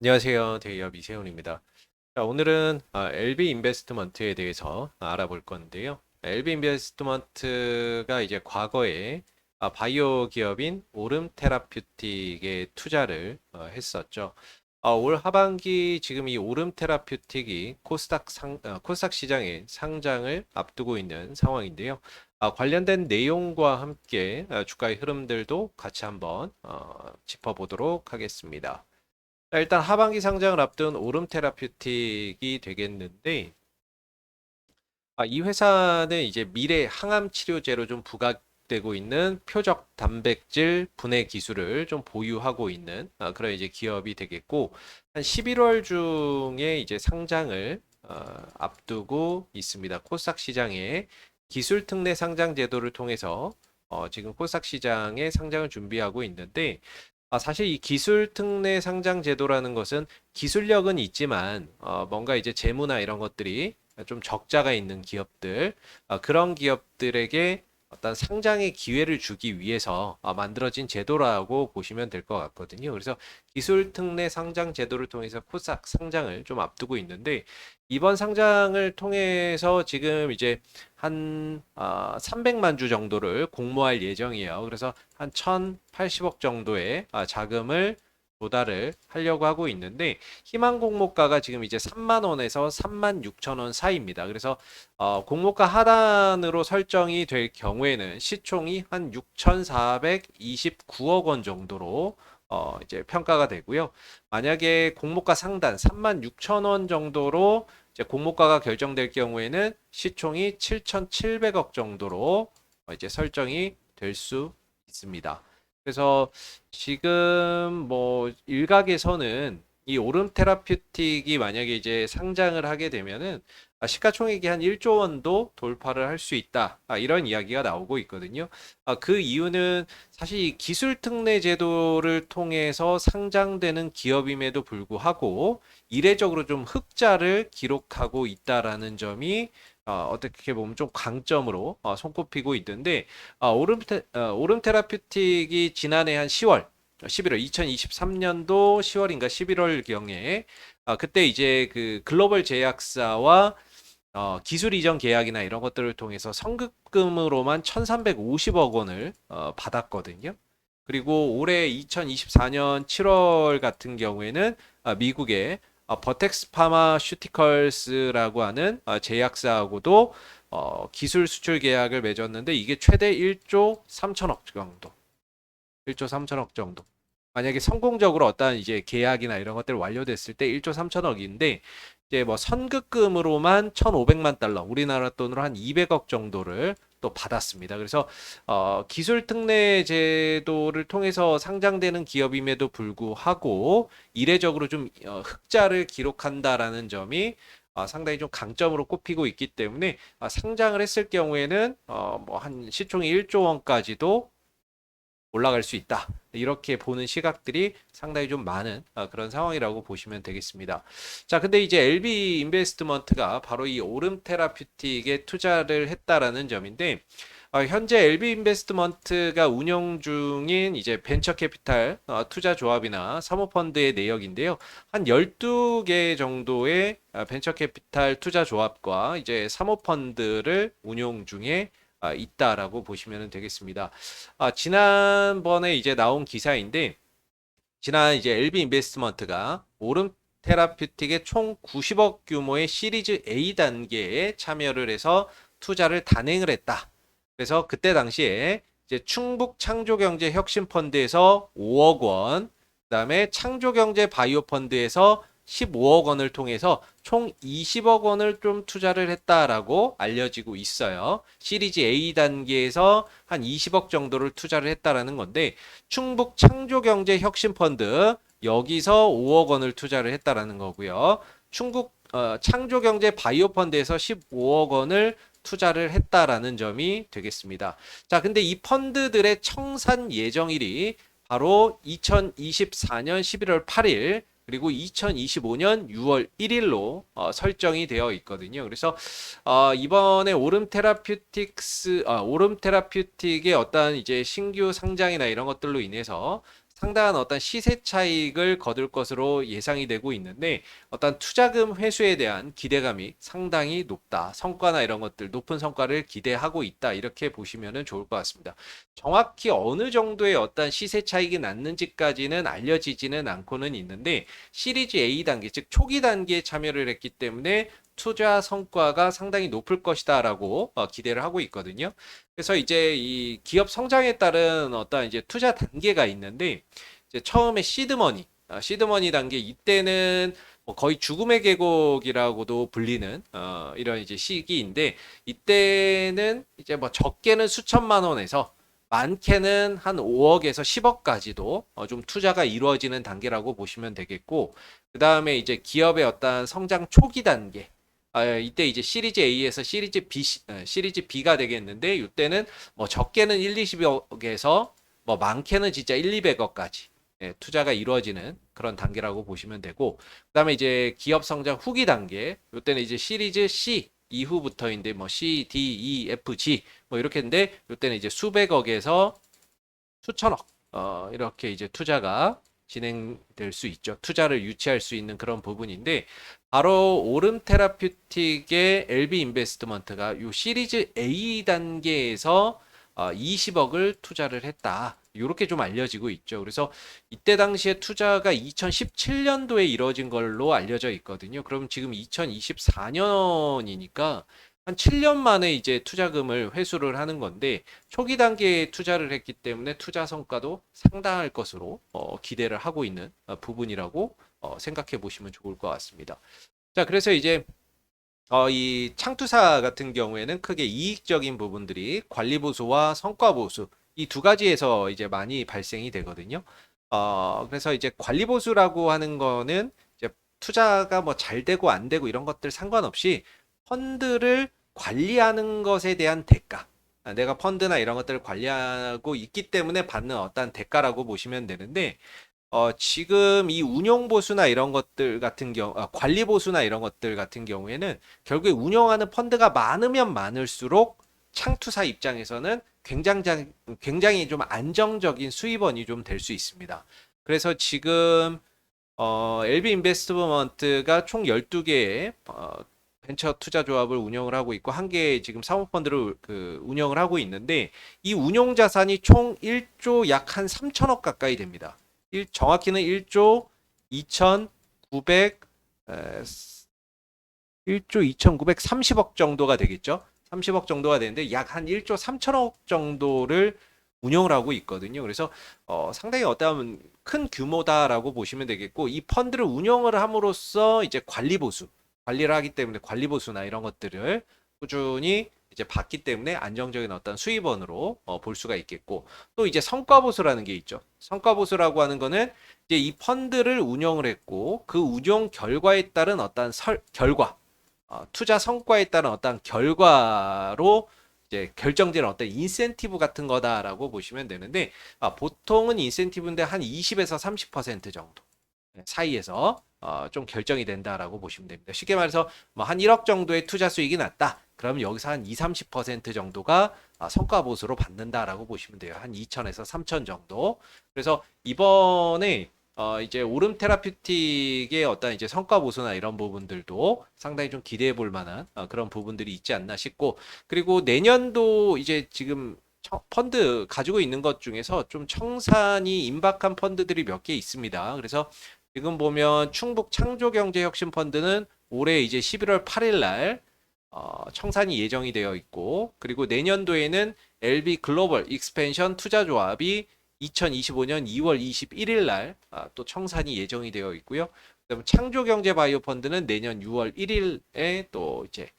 안녕하세요. 대기업 이세훈입니다. 자, 오늘은 LB 인베스트먼트에 대해서 알아볼 건데요. LB 인베스트먼트가 이제 과거에 바이오 기업인 오름 테라퓨틱에 투자를 했었죠. 올 하반기 지금 이 오름 테라퓨틱이 코스닥 시장에 상장을 앞두고 있는 상황인데요. 관련된 내용과 함께 주가의 흐름들도 같이 한번 짚어보도록 하겠습니다. 자, 일단 하반기 상장을 앞둔 오름 테라퓨틱이 되겠는데, 이 회사는 이제 미래 항암 치료제로 좀 부각되고 있는 표적 단백질 분해 기술을 좀 보유하고 있는 그런 이제 기업이 되겠고, 한 11월 중에 이제 상장을 앞두고 있습니다. 코스닥 시장에 기술 특례 상장 제도를 통해서 지금 코스닥 시장에 상장을 준비하고 있는데, 사실 이 기술 특례 상장 제도라는 것은 기술력은 있지만 뭔가 이제 재무나 이런 것들이 좀 적자가 있는 기업들, 그런 기업들에게 어떤 상장의 기회를 주기 위해서 만들어진 제도라고 보시면 될 것 같거든요. 그래서 기술 특례 상장 제도를 통해서 코스닥 상장을 좀 앞두고 있는데, 이번 상장을 통해서 지금 이제 한 300만 주 정도를 공모할 예정이에요. 그래서 한 1,080억 정도의 자금을 조달을 하려고 하고 있는데, 희망 공모가가 지금 이제 3만 원에서 3만 6천 원 사이입니다. 그래서 공모가 하단으로 설정이 될 경우에는 시총이 한 6,429억 원 정도로 이제 평가가 되고요. 만약에 공모가 상단 3만 6천 원 정도로 이제 공모가가 결정될 경우에는 시총이 7,700억 정도로 이제 설정이 될 수 있습니다. 그래서 지금 뭐 일각에서는 이 오름 테라퓨틱이 만약에 이제 상장을 하게 되면은 시가총액이 한 1조 원도 돌파를 할 수 있다. 이런 이야기가 나오고 있거든요. 그 이유는 사실 이 기술 특례 제도를 통해서 상장되는 기업임에도 불구하고 이례적으로 좀 흑자를 기록하고 있다라는 점이 어떻게 보면 좀 강점으로 손꼽히고 있는데, 오름 테라퓨틱이 지난해 한 10월, 11월 2023년도 10월인가 11월경에 그때 이제 그 글로벌 제약사와 기술 이전 계약이나 이런 것들을 통해서 선급금으로만 1,350억 원을 받았거든요. 그리고 올해 2024년 7월 같은 경우에는 미국의 버텍스 파마슈티컬스라고 하는 제약사하고도 기술 수출 계약을 맺었는데, 이게 최대 1조 3천억 정도. 1조 3천억 정도. 만약에 성공적으로 어떤 이제 계약이나 이런 것들이 완료됐을 때 1조 3천억인데, 이제 뭐 선급금으로만 1,500만 달러, 우리나라 돈으로 한 200억 정도를 또 받았습니다. 그래서 기술 특례 제도를 통해서 상장되는 기업임에도 불구하고 이례적으로 좀 흑자를 기록한다라는 점이 상당히 좀 강점으로 꼽히고 있기 때문에 상장을 했을 경우에는 뭐 한 시총이 1조 원까지도 올라갈 수 있다. 이렇게 보는 시각들이 상당히 좀 많은 그런 상황이라고 보시면 되겠습니다. 자, 근데 이제 LB 인베스트먼트가 바로 이 오름 테라퓨틱에 투자를 했다라는 점인데, 현재 LB 인베스트먼트가 운영 중인 이제 벤처 캐피탈 투자 조합이나 사모펀드의 내역인데요. 한 12개 정도의 벤처 캐피탈 투자 조합과 이제 사모펀드를 운용 중에 있다라고 보시면 되겠습니다. 지난번에 이제 나온 기사인데, 지난 이제 LB 인베스트먼트가 오름 테라퓨틱의 총 90억 규모의 시리즈 A 단계에 참여를 해서 투자를 단행을 했다. 그래서 그때 당시에 이제 충북 창조경제 혁신펀드에서 5억 원, 그다음에 창조경제 바이오펀드에서 15억 원을 통해서 총 20억 원을 좀 투자를 했다라고 알려지고 있어요. 시리즈 A 단계에서 한 20억 정도를 투자를 했다라는 건데, 충북 창조경제 혁신펀드 여기서 5억 원을 투자를 했다라는 거고요. 충북 창조경제 바이오펀드에서 15억 원을 투자를 했다라는 점이 되겠습니다. 자, 근데 이 펀드들의 청산 예정일이 바로 2024년 11월 8일 그리고 2025년 6월 1일로 설정이 되어 있거든요. 그래서 이번에 오름 테라퓨틱의 어떤 이제 신규 상장이나 이런 것들로 인해서 상당한 어떤 시세 차익을 거둘 것으로 예상이 되고 있는데 어떤 투자금 회수에 대한 기대감이 상당히 높다. 성과나 이런 것들 높은 성과를 기대하고 있다. 이렇게 보시면 좋을 것 같습니다. 정확히 어느 정도의 어떤 시세 차익이 났는지까지는 알려지지는 않고는 있는데 시리즈 A 단계, 즉 초기 단계에 참여를 했기 때문에 투자 성과가 상당히 높을 것이다라고 기대를 하고 있거든요. 그래서 이제 이 기업 성장에 따른 어떤 이제 투자 단계가 있는데 이제 처음에 시드머니, 시드머니 단계 이때는 뭐 거의 죽음의 계곡이라고도 불리는 이런 이제 시기인데 이때는 이제 뭐 적게는 수천만 원에서 많게는 한 5억에서 10억까지도 좀 투자가 이루어지는 단계라고 보시면 되겠고 그 다음에 이제 기업의 어떤 성장 초기 단계 이때 이제 시리즈 A에서 시리즈 B가 되겠는데 이때는 뭐 적게는 1, 20억에서 뭐 많게는 진짜 1, 200억까지 투자가 이루어지는 그런 단계라고 보시면 되고 그다음에 이제 기업 성장 후기 단계 이때는 이제 시리즈 C 이후부터인데 뭐 C, D, E, F, G 뭐 이렇게인데 이때는 이제 수백억에서 수천억 이렇게 이제 투자가 진행될 수 있죠. 투자를 유치할 수 있는 그런 부분인데 바로 오름 테라퓨틱의 LB 인베스트먼트가 요 시리즈 A 단계에서 20억을 투자를 했다. 이렇게 좀 알려지고 있죠. 그래서 이때 당시에 투자가 2017년도에 이루어진 걸로 알려져 있거든요. 그럼 지금 2024년이니까 한 7년 만에 이제 투자금을 회수를 하는 건데 초기 단계에 투자를 했기 때문에 투자 성과도 상당할 것으로 기대를 하고 있는 부분이라고 생각해 보시면 좋을 것 같습니다. 자, 그래서 이제 이 창투사 같은 경우에는 크게 이익적인 부분들이 관리 보수와 성과 보수 이 두 가지에서 이제 많이 발생이 되거든요. 그래서 이제 관리 보수라고 하는 거는 이제 투자가 뭐 잘 되고 안 되고 이런 것들 상관없이 펀드를 관리하는 것에 대한 대가. 내가 펀드나 이런 것들을 관리하고 있기 때문에 받는 어떤 대가라고 보시면 되는데 지금 이 운용 보수나 이런 것들 같은 관리 보수나 이런 것들 같은 경우에는 결국에 운영하는 펀드가 많으면 많을수록 창투사 입장에서는 굉장히 좀 안정적인 수입원이 좀 될 수 있습니다. 그래서 지금 LB 인베스트먼트가 총 12개의 벤처 투자 조합을 운영을 하고 있고 한 개의 지금 사모펀드를 운영을 하고 있는데 이 운용 자산이 총 1조 약 한 3천억 가까이 됩니다. 정확히는 1조 2,900 1조 2,930억 정도가 되겠죠. 30억 정도가 되는데 약 한 1조 3천억 정도를 운영을 하고 있거든요. 그래서 상당히 어떠한 큰 규모다라고 보시면 되겠고 이 펀드를 운영을 함으로써 이제 관리를 하기 때문에 관리 보수나 이런 것들을 꾸준히 이제 받기 때문에 안정적인 어떤 수입원으로 볼 수가 있겠고 또 이제 성과 보수라는 게 있죠. 성과 보수라고 하는 거는 이제 이 펀드를 운영을 했고 그 운영 결과에 따른 어떤 결과 투자 성과에 따른 어떤 결과로 이제 결정되는 어떤 인센티브 같은 거다라고 보시면 되는데 보통은 인센티브인데 한 20에서 30% 정도 사이에서 좀 결정이 된다라고 보시면 됩니다. 쉽게 말해서 뭐 한 1억 정도의 투자 수익이 났다. 그럼 여기서 한 2, 30% 정도가 성과 보수로 받는다라고 보시면 돼요. 한 2천에서 3천 정도. 그래서 이번에 이제 오름 테라퓨틱의 어떤 이제 성과 보수나 이런 부분들도 상당히 좀 기대해 볼 만한 그런 부분들이 있지 않나 싶고 그리고 내년도 이제 지금 펀드 가지고 있는 것 중에서 좀 청산이 임박한 펀드들이 몇 개 있습니다. 그래서 지금 보면 충북 창조경제혁신펀드는 올해 이제 11월 8일 날 청산이 예정이 되어 있고 그리고 내년도에는 LB 글로벌 익스펜션 투자조합이 2025년 2월 21일 날 또 청산이 예정이 되어 있고요. 그다음에 창조경제바이오펀드는 내년 6월 1일에 또 이제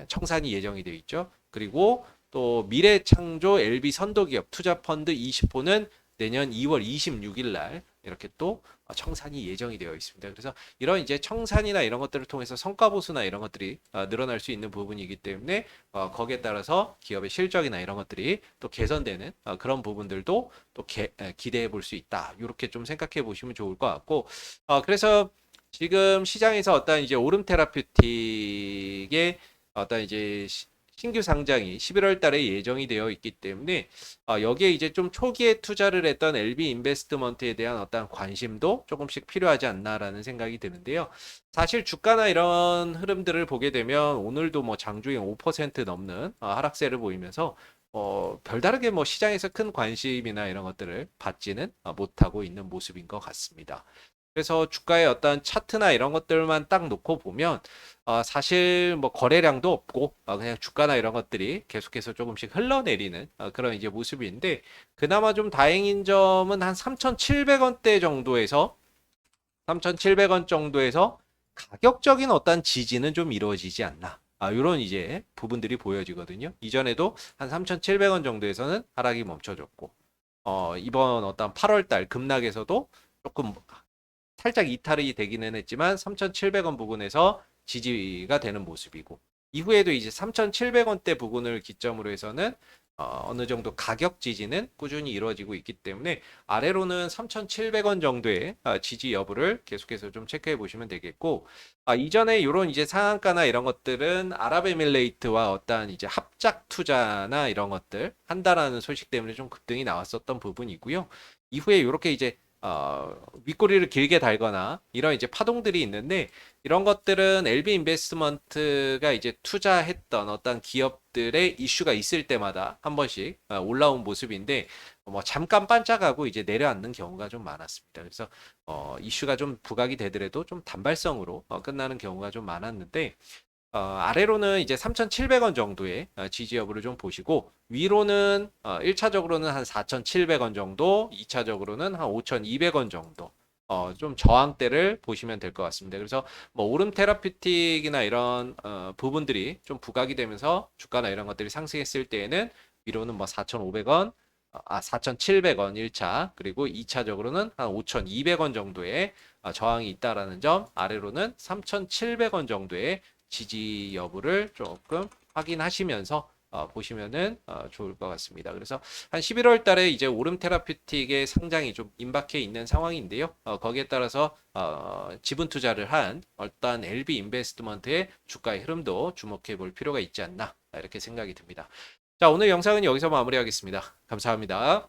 청산이 예정이 되어 있죠. 그리고 또 미래창조 LB 선도기업 투자펀드 20호는 내년 2월 26일 날 이렇게 또 청산이 예정이 되어 있습니다. 그래서 이런 이제 청산이나 이런 것들을 통해서 성과 보수나 이런 것들이 늘어날 수 있는 부분이기 때문에 거기에 따라서 기업의 실적이나 이런 것들이 또 개선되는 그런 부분들도 또 기대해 볼 수 있다. 이렇게 좀 생각해 보시면 좋을 것 같고 그래서 지금 시장에서 어떤 이제 오름 테라퓨틱의 어떤 이제 신규 상장이 11월 달에 예정이 되어 있기 때문에 여기에 이제 좀 초기에 투자를 했던 LB 인베스트먼트에 대한 어떤 관심도 조금씩 필요하지 않나라는 생각이 드는데요. 사실 주가나 이런 흐름들을 보게 되면 오늘도 뭐 장중에 5% 넘는 하락세를 보이면서 별다르게 뭐 시장에서 큰 관심이나 이런 것들을 받지는 못하고 있는 모습인 것 같습니다. 그래서 주가의 어떤 차트나 이런 것들만 딱 놓고 보면 사실 뭐 거래량도 없고 그냥 주가나 이런 것들이 계속해서 조금씩 흘러내리는 그런 이제 모습인데 그나마 좀 다행인 점은 한 3,700원대 정도에서 3,700원 정도에서 가격적인 어떤 지지는 좀 이루어지지 않나. 이런 이제 부분들이 보여지거든요. 이전에도 한 3,700원 정도에서는 하락이 멈춰졌고, 이번 어떤 8월 달 급락에서도 조금 살짝 이탈이 되기는 했지만 3,700원 부근에서 지지가 되는 모습이고 이후에도 이제 3,700원대 부근을 기점으로 해서는 어느 정도 가격 지지는 꾸준히 이루어지고 있기 때문에 아래로는 3,700원 정도의 지지 여부를 계속해서 좀 체크해 보시면 되겠고 이전에 이런 이제 상한가나 이런 것들은 아랍에밀레이트와 어떤 이제 합작 투자나 이런 것들 한다라는 소식 때문에 좀 급등이 나왔었던 부분이고요. 이후에 이렇게 이제 윗꼬리를 길게 달거나 이런 이제 파동들이 있는데 이런 것들은 LB 인베스트먼트가 이제 투자했던 어떤 기업들의 이슈가 있을 때마다 한 번씩 올라온 모습인데 뭐 잠깐 반짝하고 이제 내려앉는 경우가 좀 많았습니다. 그래서 이슈가 좀 부각이 되더라도 좀 단발성으로 끝나는 경우가 좀 많았는데 아래로는 이제 3,700원 정도의 지지 여부를 좀 보시고 위로는 1차적으로는 한 4,700원 정도, 2차적으로는 한 5,200원 정도 좀 저항대를 보시면 될 것 같습니다. 그래서 뭐 오름 테라피틱이나 이런 부분들이 좀 부각이 되면서 주가나 이런 것들이 상승했을 때에는 위로는 뭐 4,500원, 4,700원 1차 그리고 2차적으로는 한 5,200원 정도의 저항이 있다라는 점, 아래로는 3,700원 정도의 지지 여부를 조금 확인하시면서 보시면은 좋을 것 같습니다. 그래서 한 11월 달에 이제 오름 테라피틱의 상장이 좀 임박해 있는 상황인데요. 거기에 따라서 지분 투자를 한 어떤 LB 인베스트먼트의 주가의 흐름도 주목해 볼 필요가 있지 않나 이렇게 생각이 듭니다. 자, 오늘 영상은 여기서 마무리하겠습니다. 감사합니다.